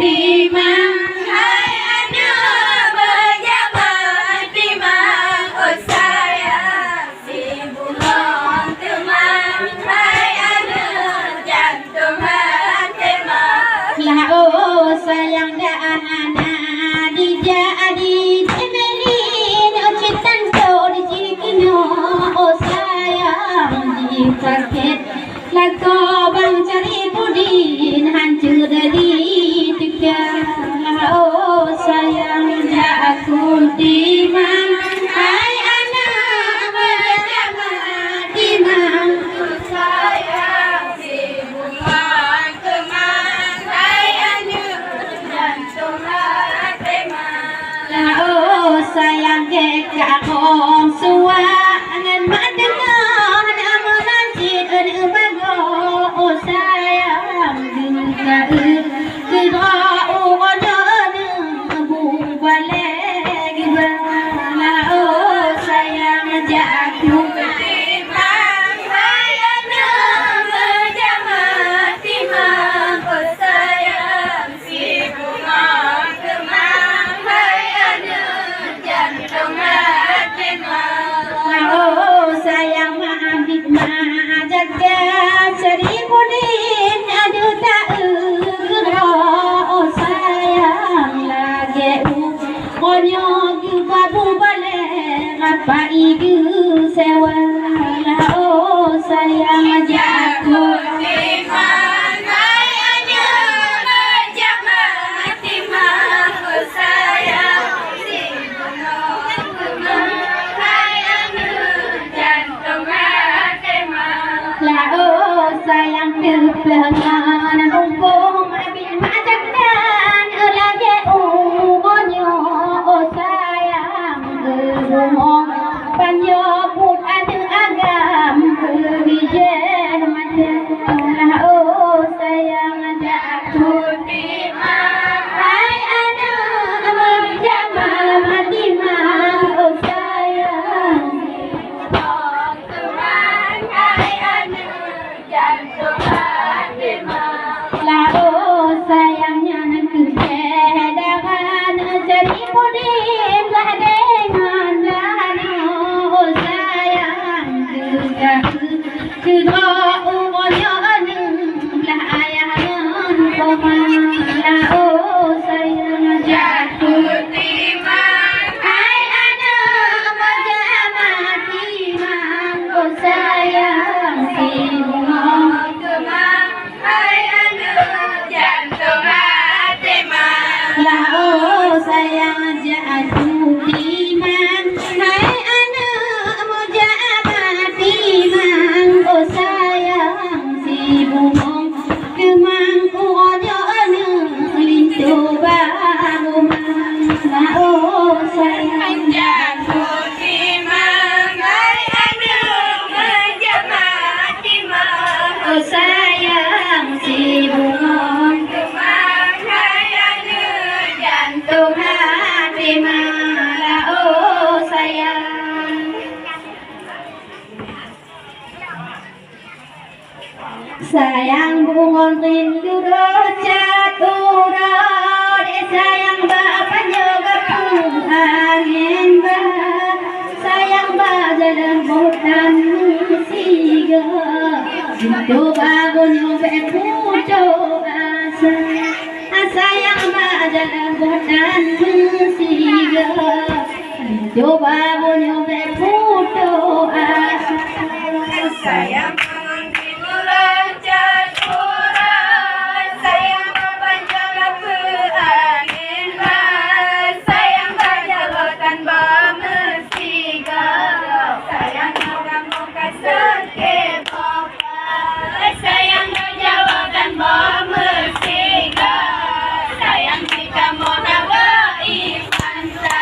timang hai anu berjabat timang oh sayang si bunga timang hai anu jantung hati mah lah oh sayang dah anak dijadi temelin oh citan so dijikino oh sayang dipaket lagu bang cari pudin hancur dari tiga oh sayang aku timang hai anak berjabat timang sayang si bunga timang hai anu jantung hati mah lah oh sayang ke kakong suwa ngan mak dengar amalan cid bago oh sayang duka kira ugono bu balik lah oh sayang jaku timang hai anu berjabat timang oh sayang si bunga timang hai anu jantung hati mah oh sayang maafin ma jaga cari pudin aduh tak oh sayang lagi konyo babu balik apa ibu sewa lah oh sayang jago timang hai anu berjabat timang oh sayang si bunga timang hai anu jantung hati mah lah oh sayang terpelangan umpung abin majak dan lagi umonyo oh sayang rumong panyo pun ada agam kebijen mata lah oh sayang aku timang hai anak berjamaah timang oh sayang timang hai anu jantung hati mah lah oh sayangnya kesedaran jadi pudin lah dengan lana oh sayang kira ugonya lah ayah koma lah oh sayang jatuh timang hai anak berjamaah timang oh sayang si bunga timang hai anu jantung hati mah lah oh sayang jatuh timang hai anak mujabat timang oh sayang si bumong kemang ugonya anu lintu baru lah oh sayang jatuh timang hai anu berjabat timang oh sayang si bumong timang hai anu jantung hati malah oh sayang sayang bungon rindu caturot sayang bapak juga pun angin bah sayang bajalan hutan siga itu bangun bepujo asa sayang bajalan hutan siga itu bangun bepujo asa sayang bangun caturot sayang berjaga peangin bah sayang berjalan bermestiga sayang muka seke bapak sayang berjalan bermestiga sayang kita mau berifanta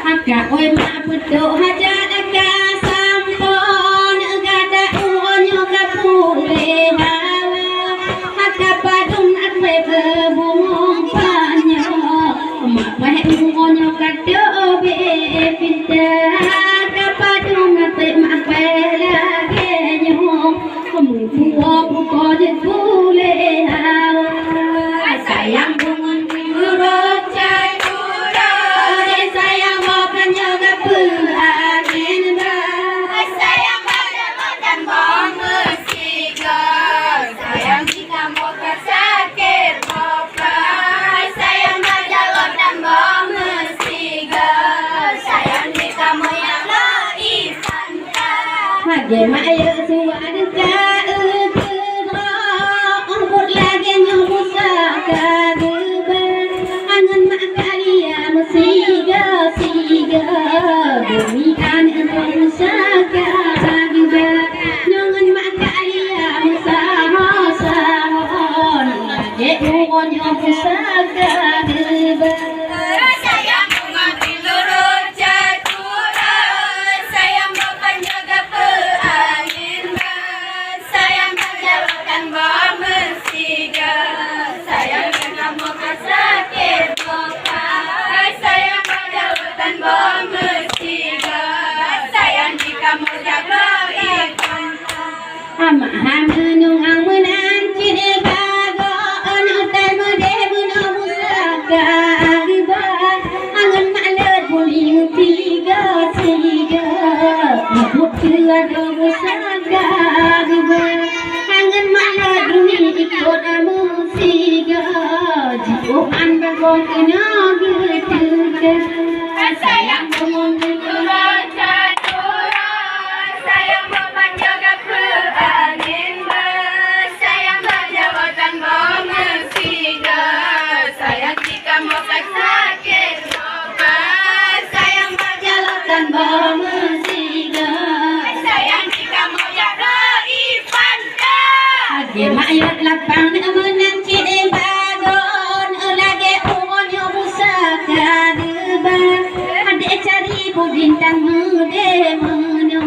Agak oi mak putu haja aga sampon gada uonyo kapule hawa agak padung atwe bebung panyo mak bae uonyo kado be pinta agak padung atwe mak bae lagi nyo kamu buo buko je kule hawa sayang bungun Dia maya suara ka kedra Umput lagi nyomusa kadeba Angan mak kalian siga Demi anak nyomusa kadeba Nyangan mak kalian sahon Lagi uon nyomusa kadeba Menung ang menanci bago utai mede bunuh musaka gibat angan malet buli tiga mabuk tiada musaka gibat angan malet buli ikut musiga jiuhan bagong kena gitu sayang bengong gitu Dia mayat lapang menang cik bagon lagi umon yo musaka deban adik cari bintang mude meno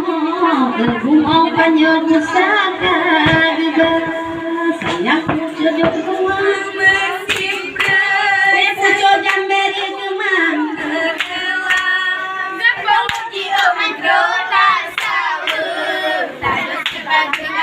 bunga panyo musaka deban sayang pucuk kemang mesimka pucuk jamberi kemang gapong ji oman rota sawu tayo sebagai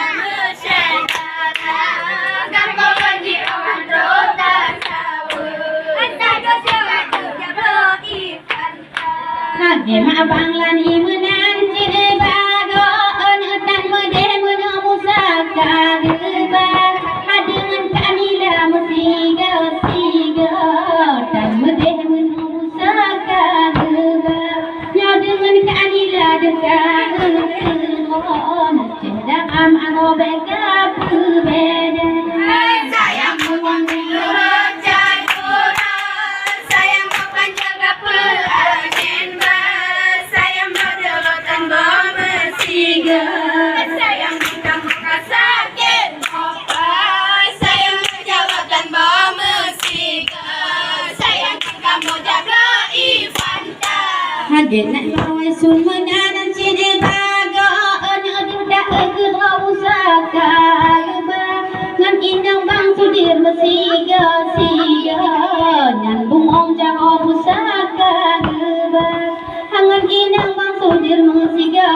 Hage abang lani menanci bagon utang mede meno musaka gebar hadengan kanila musiga tan mede meno musaka gebar nya dengan kanila dekat on cedang am arobe ka beda sayang buang sayang kita muka sakit sayang menjawabkan bom musika sayang kita mau jaga Ivanta hadir nak bawa sun menanan cine bago duda kedra usaka ngan indang bang sudir mesiga nyan bungong jago usaka hangan indang bang sudir mesiga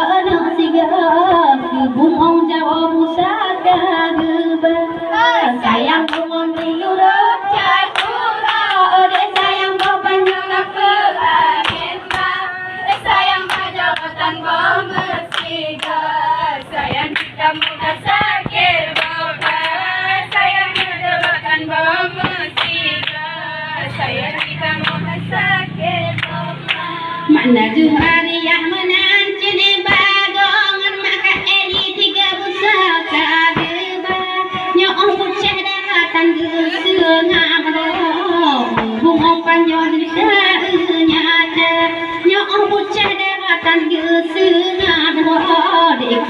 bungong jawab musaka sayang bungong dilurut cakura ode sayang bapanjang apa angin sayang pajawatan bomesiga sayang kita muka sakit bapak sayang pajawatan bomesiga sayang kita muka sakit bapak mana juhari yang menanci di bagongan maka eri tiga pusaka geba nyoong pucah dahatan geseng amro bungong panjang disahnya ada nyoong pucah dahatan geseng amro dek